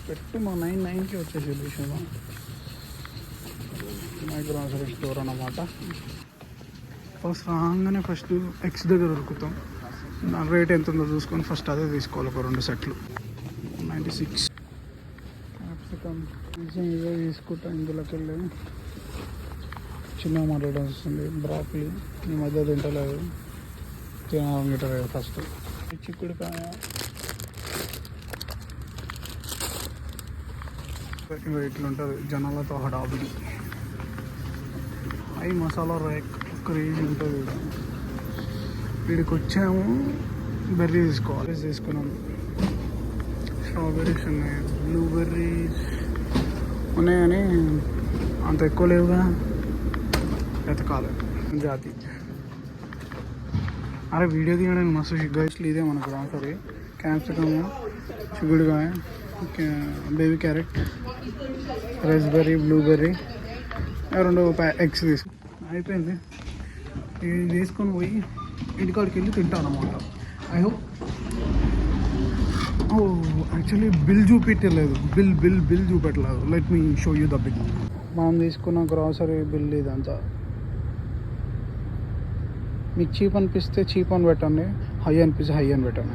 పెట్టి మా 9కి వచ్చేసి విషయం మై గ్రాసరీ స్టోర్ అన్నమాట. ఫస్ట్ రాగానే ఫస్ట్ ఎక్స్ దగ్గర దొరుకుతాం. దాని రేట్ ఎంత ఉందో చూసుకొని ఫస్ట్ అదే తీసుకోవాలి. ఒక 2 సెట్లు 96. క్యాప్సికమ్ కొంచెం ఇవే తీసుకుంటా. ఇందులోకి వెళ్ళి చిన్న మాట్లాడాల్సి వస్తుంది. బ్రాక్లీ ఈ మధ్య తింటలేదు, తినాలనుకుంటారు ఫస్ట్. చిక్కుడుకాయ ఇట్లా ఉంటుంది జనాలతో హడాబుడి. హై మసాలా రేక్ క్రేజీ ఉంటుంది. వీడికి వచ్చాము బెర్రీ తీసుకోవాలి. తీసుకున్నాము. స్ట్రాబెర్రీస్ ఉన్నాయి, బ్లూబెర్రీస్ ఉన్నాయని అంత ఎక్కువ లేవుగా, వెతకాలి జాతి. అరే వీడియో తీయడానికి మస్తు సిగ్గు. ఇదే మనకు గ్రాసరీ. క్యాప్సికమ్, చిక్కుడుకాయ, baby carrot, riceberry, blueberry, 2 eggs తీసుకు అయిపోయింది. ఇది తీసుకొని పోయి ఇంటికాడికి వెళ్ళి తింటాను అనమాట. I hope. యాక్చువల్లీ బిల్ చూపించలేదు, బిల్ చూపెట్టలేదు. Let me show you the bill. మనం తీసుకున్న గ్రాసరీ బిల్ ఇదంతా. మీకు చీప్ అనిపిస్తే చీప్ అని పెట్టండి, హై అనిపిస్తే హై అని పెట్టండి.